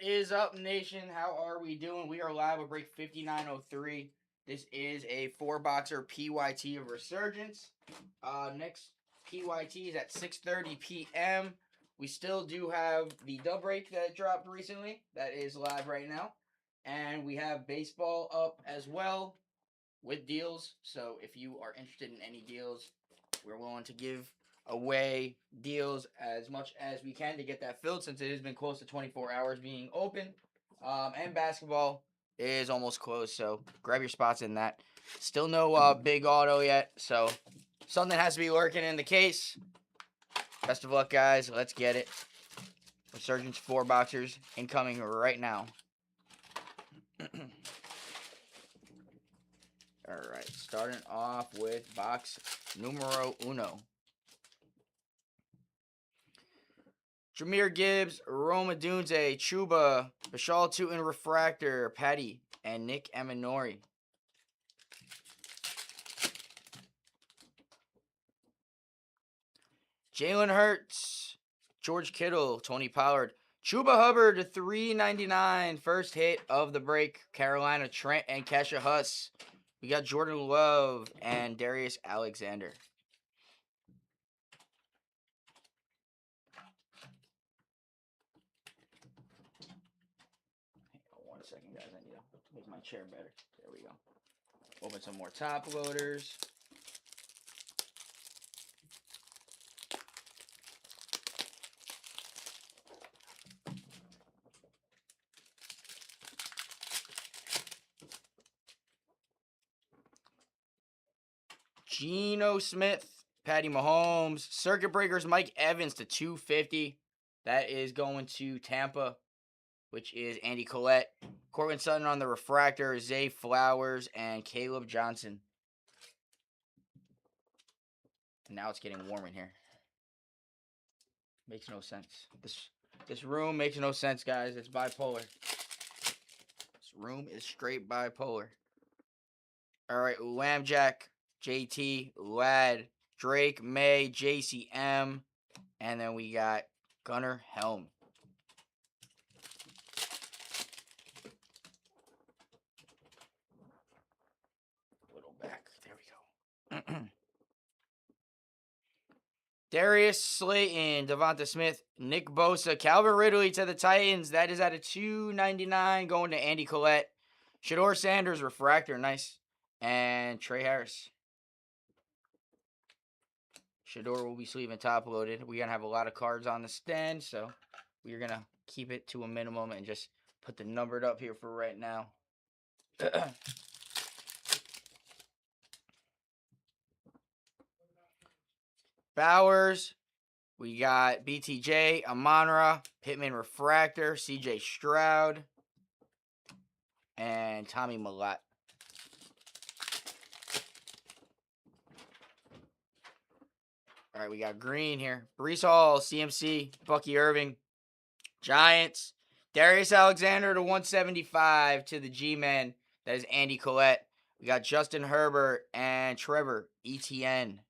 is up, Nation? How are we doing? We are live with break 5903. This is a four-boxer PYT of Resurgence. Next PYT is at 6:30 p.m. We still do have the dub break that dropped recently. That is live right now. And we have baseball up as well with deals. So if you are interested in any deals, we're willing to give away deals as much as we can to get that filled, since it has been close to 24 hours being open. And basketball is almost closed, so grab your spots in that. Still no big auto yet, so something has to be lurking in the case. Best of luck, guys. Let's get it. Resurgence 4 boxers incoming right now. All right, starting off with box numero uno. Jameer Gibbs, Roma Dunze, Chuba, Bashal Tutin Refractor, Patty, and Nick Eminori. Jalen Hurts, George Kittle, Tony Pollard, Chuba Hubbard to $3.99. First hit of the break. Carolina, Trent and Kesha Huss. We got Jordan Love and Darius Alexander. Hang on 1 second, guys. I need to make my chair better. There we go. Open some more top loaders. Geno Smith, Patty Mahomes, Circuit Breakers, Mike Evans to $250. That is going to Tampa, which is Andy Collette. Cortland Sutton on the refractor, Zay Flowers, and Caleb Johnson. Now it's getting warm in here. Makes no sense. This room makes no sense, guys. It's bipolar. This room is straight bipolar. All right, Lambjack, JT, Lad, Drake, May, JCM, and then we got Gunnar Helm. Little back. There we go. Darius Slayton, Devonta Smith, Nick Bosa, Calvin Ridley to the Titans. That is at a $2.99 going to Andy Collette. Shador Sanders, refractor, nice. And Trey Harris. Shador will be sleeving top loaded. We're going to have a lot of cards on the stand, so we're going to keep it to a minimum and just put the numbered up here for right now. Bowers. We got BTJ, Amonra, Pittman Refractor, CJ Stroud, and Tommy Millett. All right, we got green here. Breece Hall, CMC, Bucky Irving, Giants. Darius Alexander to 175 to the G-Men. That is Andy Collette. We got Justin Herbert and Trevor Etienne.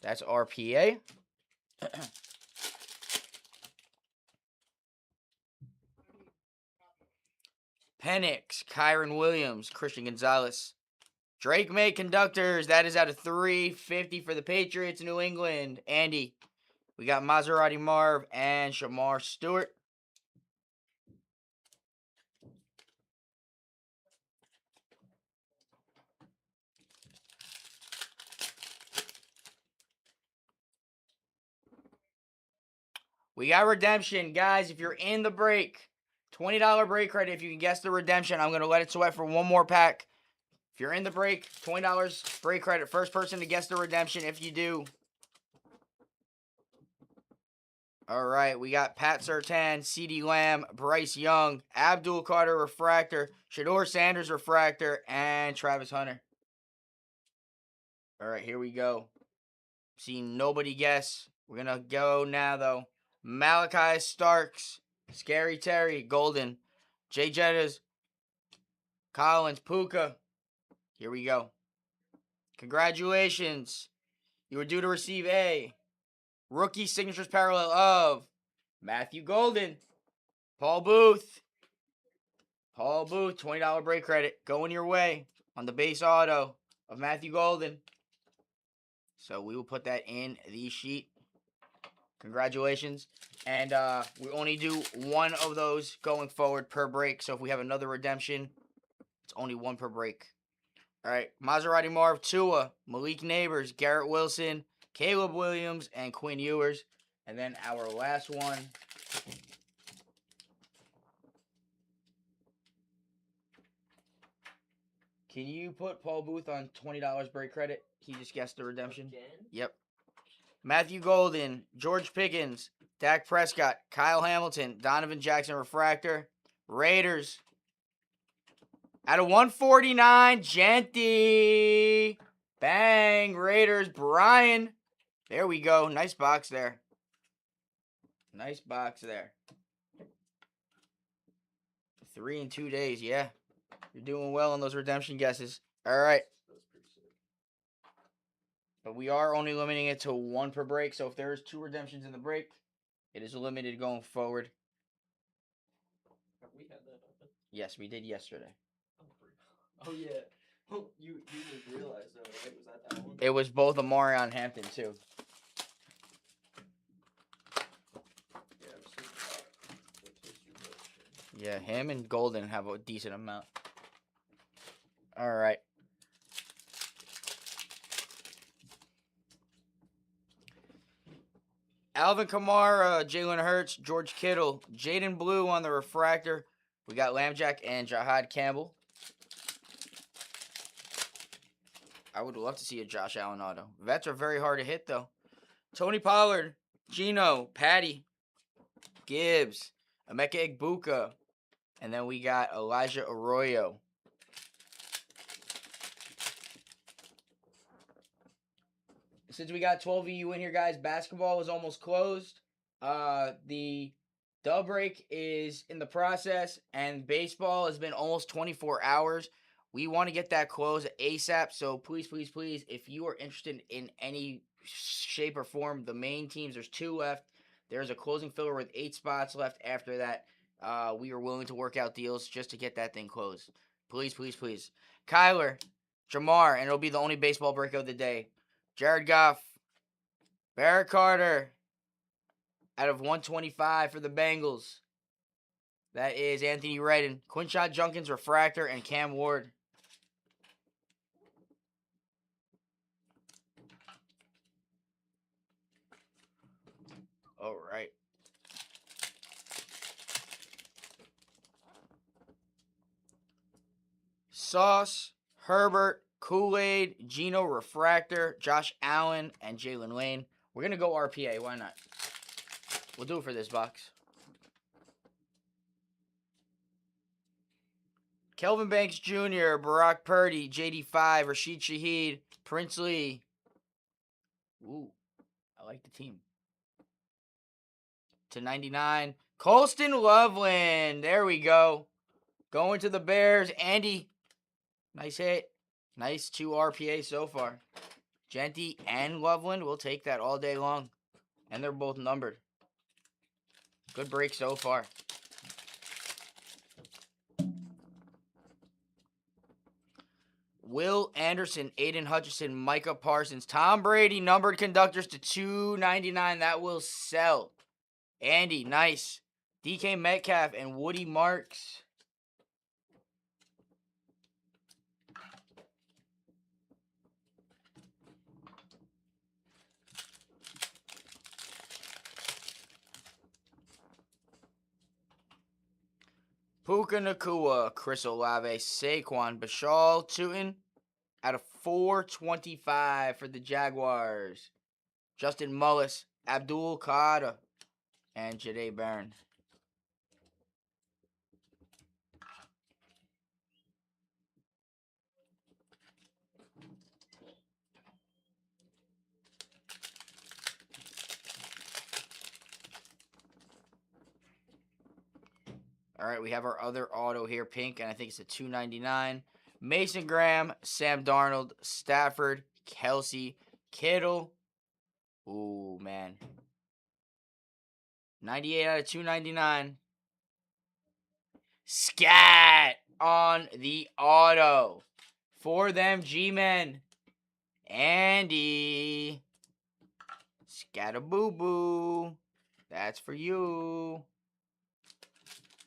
That's RPA. Penix, Kyron Williams, Christian Gonzalez. Drake May Conductors. That is out of $350 for the Patriots, New England. Andy. We got Maserati Marv and Shamar Stewart. We got redemption. Guys, if you're in the break, $20 break credit. If you can guess the redemption, I'm going to let it sweat for one more pack. If you're in the break, $20 break credit. First person to guess the redemption if you do. All right, we got Pat Surtain, CeeDee Lamb, Bryce Young, Abdul Carter Refractor, Shador Sanders Refractor, and Travis Hunter. All right, here we go. Seeing nobody guess. We're going to go now, though. Malachi Starks, Scary Terry, Golden, Jay Jettas, Collins, Puka. Here we go. Congratulations. You are due to receive a rookie signatures parallel of Matthew Golden, Paul Booth. Paul Booth, $20 break credit going your way on the base auto of Matthew Golden. So we will put that in the sheet. Congratulations. And we only do one of those going forward per break. So if we have another redemption, it's only one per break. All right. Maserati Marv, Tua, Malik Neighbors, Garrett Wilson, Caleb Williams, and Quinn Ewers. And then our last one. Can you put Paul Booth on $20 break credit? He just guessed the redemption. Again? Yep. Matthew Golden, George Pickens, Dak Prescott, Kyle Hamilton, Donovan Jackson Refractor, Raiders. Out of 149, Genty. Bang, Raiders, Brian. There we go. Nice box there. Nice box there. 3 in 2 days, yeah. You're doing well on those redemption guesses. All right. But we are only limiting it to one per break. So if there's 2 redemptions in the break, it is limited going forward. Have we had that open? Yes, we did yesterday. Oh, yeah. You didn't realize though, right? Was that one? It was both Amari on Hampton, too. Yeah, I'm super hot. It tastes too good. Yeah, him and Golden have a decent amount. All right. Alvin Kamara, Jalen Hurts, George Kittle, Jaden Blue on the refractor. We got Lambjack and Jahad Campbell. I would love to see a Josh Allen auto. Vets are very hard to hit, though. Tony Pollard, Gino, Patty, Gibbs, Emeka Egbuka, and then we got Elijah Arroyo. Since we got 12 of you in here, guys, basketball is almost closed. The dub break is in the process, and baseball has been almost 24 hours. We want to get that closed ASAP, so please, please, please, if you are interested in any shape or form, the main teams, there's 2 left. There's a closing filler with 8 spots left after that. We are willing to work out deals just to get that thing closed. Please, please, please. Kyler, Jamar, and it'll be the only baseball break of the day. Jared Goff, Barrett Carter, out of 125 for the Bengals. That is Anthony Redden, Quinshot Junkins, Refractor, and Cam Ward. All right. Sauce, Herbert, Kool-Aid, Gino Refractor, Josh Allen, and Jalen Lane. We're going to go RPA. Why not? We'll do it for this box. Kelvin Banks Jr., Barack Purdy, JD5, Rashid Shaheed, Prince Lee. Ooh, I like the team. To 99. Colston Loveland. There we go. Going to the Bears. Andy. Nice hit. Nice 2 RPA so far. Genty and Loveland. We'll take that all day long. And they're both numbered. Good break so far. Will Anderson, Aiden Hutchinson, Micah Parsons, Tom Brady, numbered conductors to 299. That will sell. Andy, nice. DK Metcalf and Woody Marks. Puka Nacua, Chris Olave, Saquon, Bashal, Tootin, out of 425 for the Jaguars. Justin Mullis, Abdul Qaada, and Jade Barron. All right, we have our other auto here, pink, and I think it's a $2.99. Mason Graham, Sam Darnold, Stafford, Kelsey, Kittle, Ooh, man. 98 out of 299. Scat on the auto. For them G-Men. Andy. Scataboo-boo. That's for you.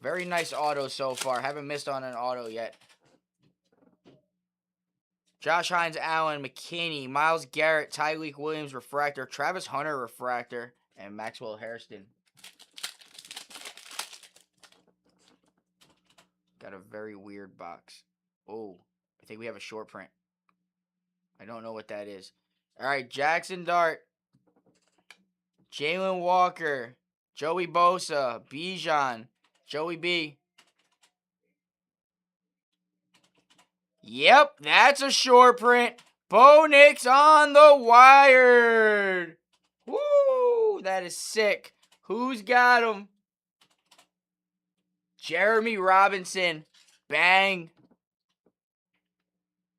Very nice auto so far. Haven't missed on an auto yet. Josh Hines, Allen, McKinney, Myles Garrett, Tyreek Williams, refractor, Travis Hunter, refractor, and Maxwell Hairston. Got a very weird box. Oh, I think we have a short print. I don't know what that is. All right, Jackson Dart, Jalen Walker, Joey Bosa, Bijan, Joey B. Yep, that's a short print. Bo Nix on the wired. Woo, that is sick. Who's got him? Jeremy Robinson. Bang.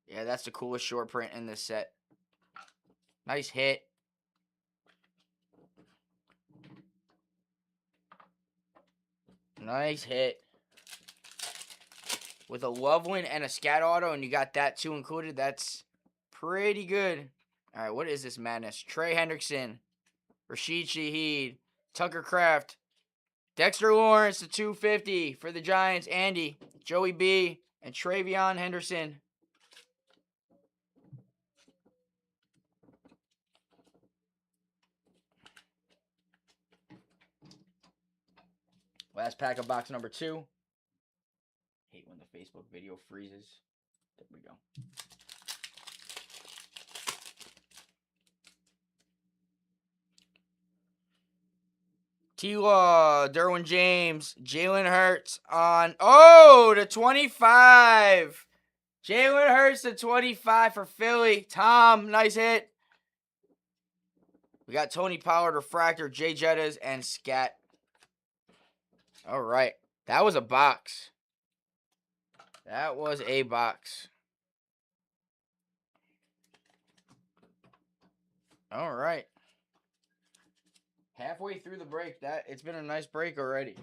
Yeah, that's the coolest short print in this set. Nice hit. Nice hit. With a Loveland and a Scat Auto, and you got that too included, that's pretty good. All right, what is this madness? Trey Hendrickson, Rashid Shaheed, Tucker Kraft, Dexter Lawrence to 250 for the Giants, Andy, Joey B, and Travion Henderson. Last pack of box number 2. Hate when the Facebook video freezes. There we go. T-Law, Derwin James, Jalen Hurts on, to 25. Jalen Hurts to 25 for Philly. Tom, nice hit. We got Tony Pollard, refractor, Jay Jettas, and Scat. All right. That was a box. That was a box. All right. Halfway through the break. It's been a nice break already.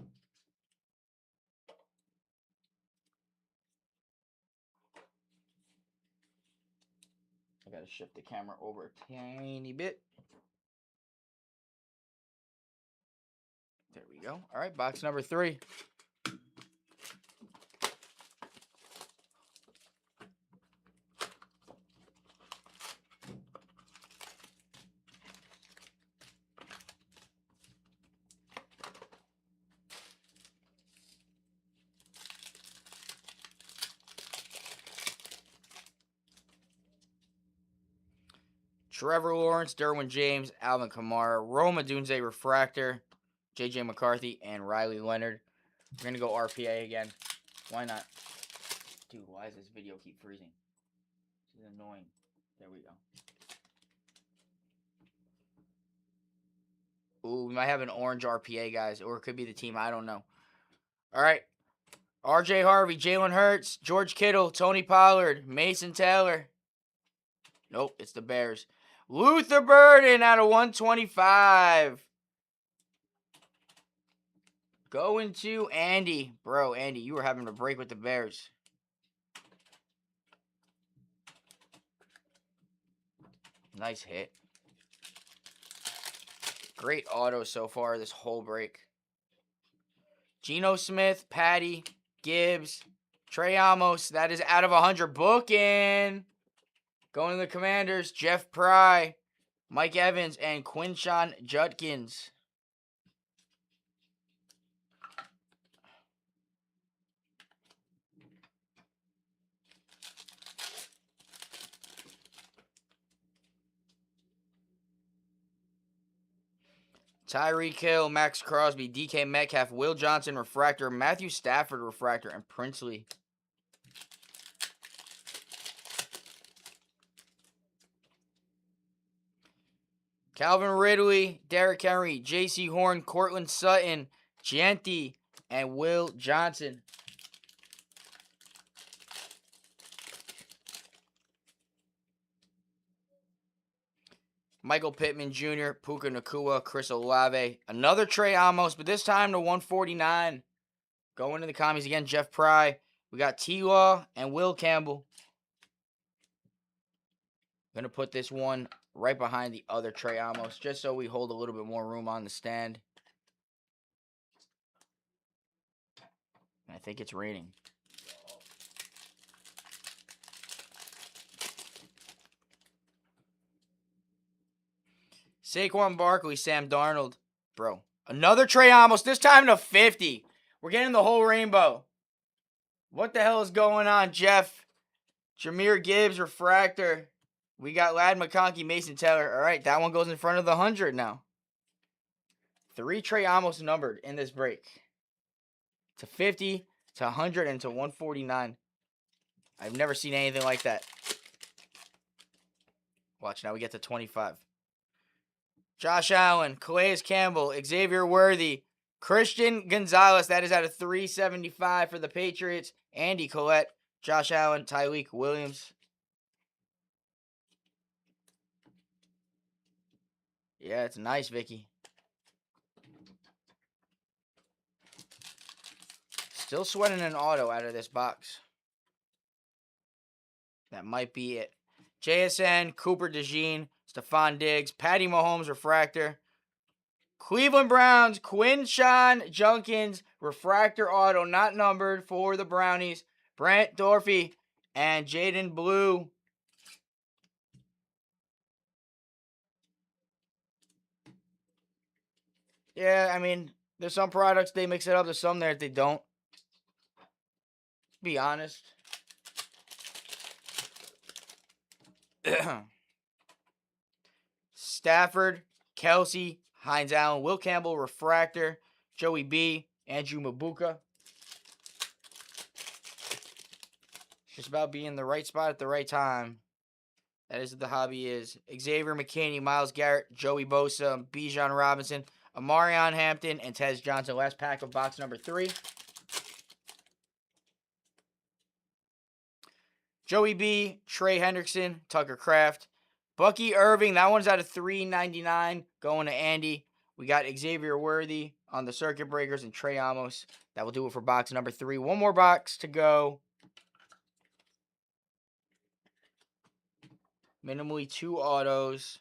I gotta shift the camera over a tiny bit. There we go. All right, box number 3. Trevor Lawrence, Derwin James, Alvin Kamara, Rome Odunze, refractor, J.J. McCarthy, and Riley Leonard. We're going to go RPA again. Why not? Dude, why does this video keep freezing? This is annoying. There we go. Ooh, we might have an orange RPA, guys. Or it could be the team. I don't know. All right. R.J. Harvey, Jalen Hurts, George Kittle, Tony Pollard, Mason Taylor. Nope, it's the Bears. Luther Burden out of 125. Going to Andy. Bro, Andy, you were having a break with the Bears. Nice hit. Great auto so far this whole break. Geno Smith, Patty, Gibbs, Trey Amos. That is out of 100. Booking. Going to the Commanders, Jeff Pry, Mike Evans, and Quinshon Judkins. Tyreek Hill, Max Crosby, DK Metcalf, Will Johnson, refractor, Matthew Stafford, refractor, and Princely. Calvin Ridley, Derrick Henry, J.C. Horn, Cortland Sutton, Genty, and Will Johnson. Michael Pittman Jr., Puka Nacua, Chris Olave. Another Trey Amos, but this time to 149. Going to the commies again, Jeff Pry. We got T-Law and Will Campbell. Going to put this one right behind the other Trey Amos, just so we hold a little bit more room on the stand. I think it's raining. Saquon Barkley, Sam Darnold. Bro, another Trey Amos, this time to 50. We're getting the whole rainbow. What the hell is going on, Jeff? Jahmyr Gibbs, Refractor. We got Ladd McConkey, Mason Taylor. All right, that one goes in front of the 100 now. 3 Trey Amos numbered in this break. To 50, to 100, and to 149. I've never seen anything like that. Watch, now we get to 25. Josh Allen, Calais Campbell, Xavier Worthy, Christian Gonzalez. That is out of 375 for the Patriots. Andy Collette, Josh Allen, Tyreek Williams. Yeah, it's nice, Vicky. Still sweating an auto out of this box. That might be it. JSN, Cooper DeJean, Stephon Diggs, Patty Mahomes, Refractor. Cleveland Browns, Quinshawn Junkins, Refractor Auto, not numbered for the Brownies. Brent Dorfey and Jaden Blue. Yeah, I mean, there's some products they mix it up. There's some there that they don't. Be honest. Stafford, Kelsey, Hines Allen, Will Campbell, Refractor, Joey B, Andrew Mabuka. It's just about being in the right spot at the right time. That is what the hobby is. Xavier McKinney, Myles Garrett, Joey Bosa, Bijan Robinson, Amarion Hampton, and Tez Johnson. Last pack of box number 3. Joey B, Trey Hendrickson, Tucker Kraft, Bucky Irving. That one's out of 399 going to Andy. We got Xavier Worthy on the Circuit Breakers and Trey Amos. That will do it for box number 3. One more box to go. Minimally 2 autos.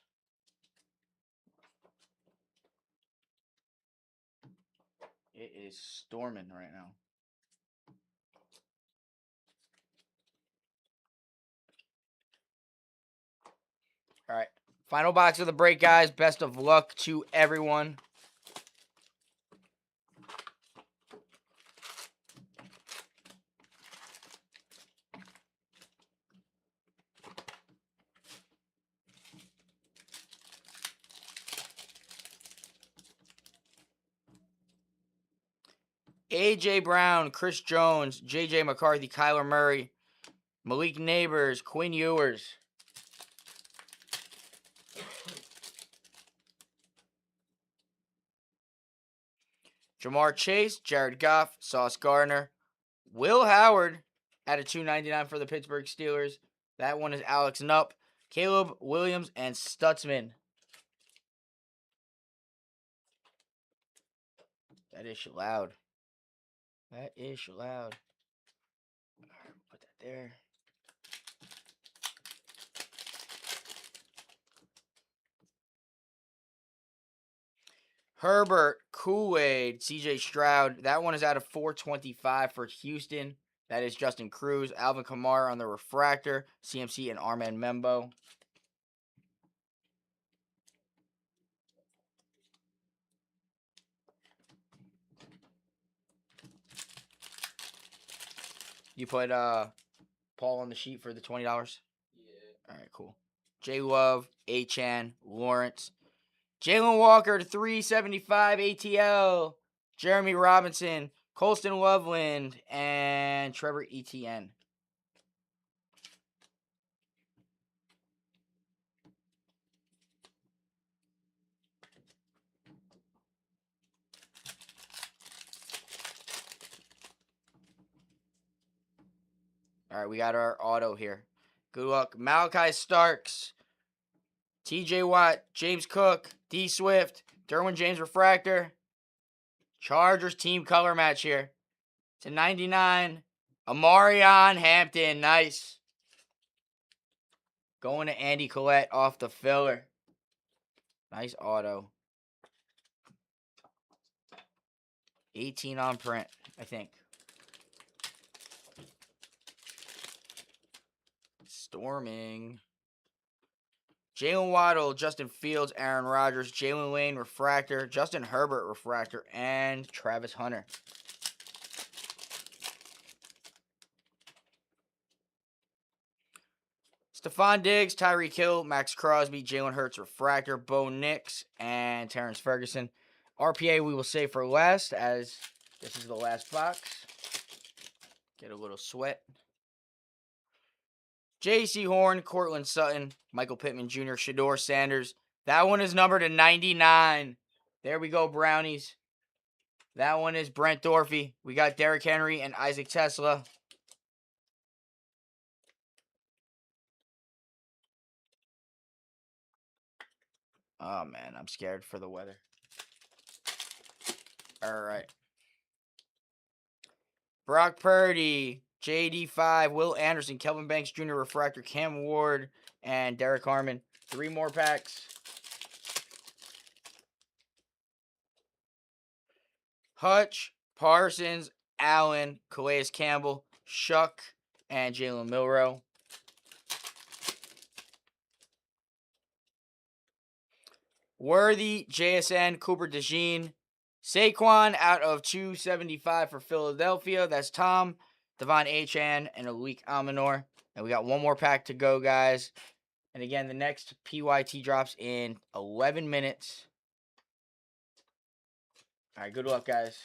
It is storming right now. All right. Final box of the break, guys. Best of luck to everyone. A.J. Brown, Chris Jones, J.J. McCarthy, Kyler Murray, Malik Neighbors, Quinn Ewers. Jamar Chase, Jared Goff, Sauce Gardner, Will Howard at a $2.99 for the Pittsburgh Steelers. That one is Alex Nupp, Caleb Williams, and Stutzman. That is loud. That is loud. All right, put that there. Herbert, Kool-Aid, CJ Stroud. That one is out of 425 for Houston. That is Justin Cruz, Alvin Kamara on the Refractor, CMC, and Armand Membo. You put Paul on the sheet for the $20? Yeah. All right, cool. J Love, Achan, Lawrence, Jalen Walker to 375 ATL, Jeremy Robinson, Colston Loveland, and Trevor Etienne. All right, we got our auto here. Good luck. Malachi Starks, TJ Watt, James Cook, D Swift, Derwin James refractor. Chargers team color match here. To 99, Amarion Hampton. Nice. Going to Andy Collette off the filler. Nice auto. 18 on print, I think. Storming. Jalen Waddle, Justin Fields, Aaron Rodgers, Jalen Lane, refractor, Justin Herbert, refractor, and Travis Hunter. Stephon Diggs, Tyreek Hill, Max Crosby, Jalen Hurts, refractor, Bo Nix, and Terrence Ferguson. RPA we will save for last, as this is the last box. Get a little sweat. J.C. Horn, Cortland Sutton, Michael Pittman Jr., Shedeur Sanders. That one is numbered to 99. There we go, Brownies. That one is Brent Dorfey. We got Derrick Henry and Isaac Tesla. Oh, man, I'm scared for the weather. All right. Brock Purdy, JD5, Will Anderson, Kelvin Banks Jr., refractor, Cam Ward, and Derek Harmon. 3 more packs. Hutch, Parsons, Allen, Calais Campbell, Shuck, and Jalen Milroe. Worthy, JSN, Cooper DeJean, Saquon out of 275 for Philadelphia. That's Tom, Devon Achane, and Malik Almanor. And we got one more pack to go, guys. And again, the next PYT drops in 11 minutes. All right, good luck, guys.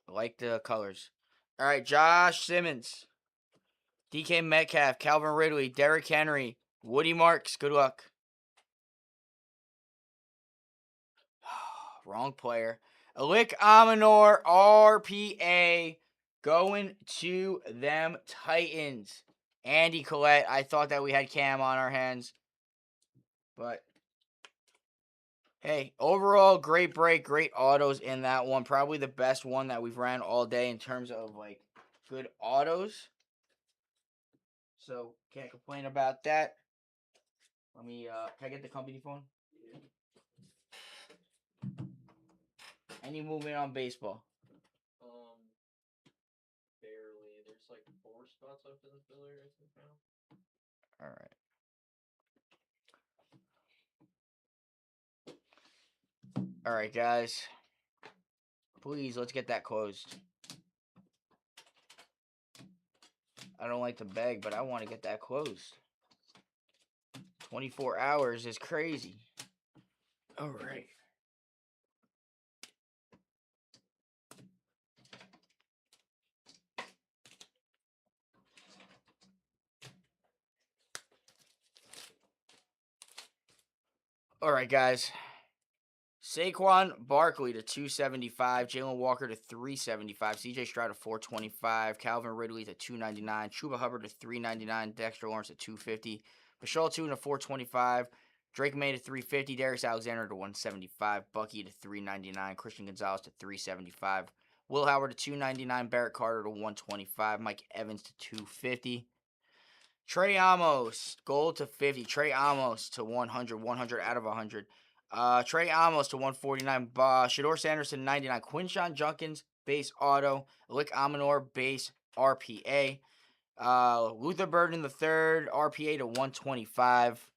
I like the colors. All right, Josh Simmons, DK Metcalf, Calvin Ridley, Derrick Henry, Woody Marks. Good luck. Wrong player. Malik Almanor, RPA, going to them Titans. Andy Collette. I thought that we had Cam on our hands. But, hey, overall, great break. Great autos in that one. Probably the best one that we've ran all day in terms of, like, good autos. So, can't complain about that. Let me, can I get the company phone? Any movement on baseball? Barely. There's like 4 spots left in the filler, I think now. All right. All right, guys. Please, let's get that closed. I don't like to beg, but I want to get that closed. 24 hours is crazy. All right. All right, guys. Saquon Barkley to 275, Jalen Walker to 375, CJ Stroud to 425, Calvin Ridley to 299, Chuba Hubbard to 399, Dexter Lawrence to 250, Bashal Tune to 425, Drake May to 350, Darius Alexander to 175, Bucky to 399, Christian Gonzalez to 375, Will Howard to 299, Barrett Carter to 125, Mike Evans to 250. Trey Amos, gold to 50. Trey Amos to 100, 100 out of 100. Trey Amos to 149. Shedeur Sanders to 99. Quinshon Junkins, base auto. Lick Amanor, base RPA. Luther Burden III, RPA to 125.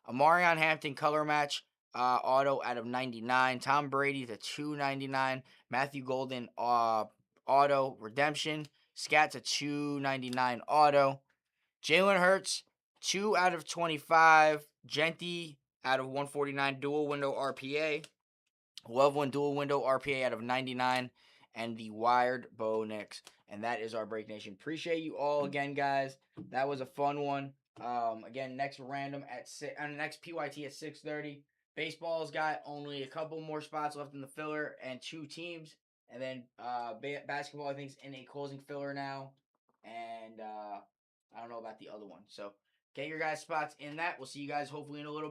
Amarion Hampton, color match, auto out of 99. Tom Brady to 299. Matthew Golden, auto, redemption. Scat to 299, auto. Jalen Hurts, 2 out of 25. Genty out of 149, dual window RPA. Loveland dual window RPA out of 99. And the wired Bo Nix. And that is our Break Nation. Appreciate you all again, guys. That was a fun one. Again, next random at next PYT at 6:30. Baseball's got only a couple more spots left in the filler and 2 teams. And then basketball, I think, is in a closing filler now. And I don't know about the other one. So get your guys' spots in that. We'll see you guys hopefully in a little bit.